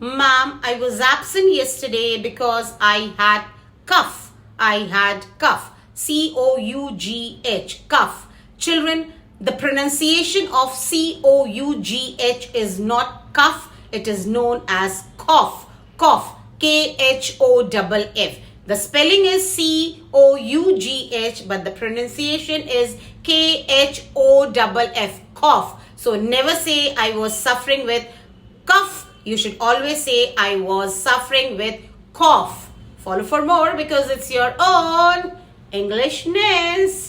Ma'am, I was absent yesterday because I had cough. I had cough. C-O-U-G-H. Cough. Children, the pronunciation of C-O-U-G-H is not cough. It is known as cough. Cough. K-H-O-F-F. The spelling is C-O-U-G-H, but the pronunciation is K-H-O-F-F. Cough. So never say I was suffering with cough. You should always say I was suffering with cough. Follow for more because it's your own Englishness.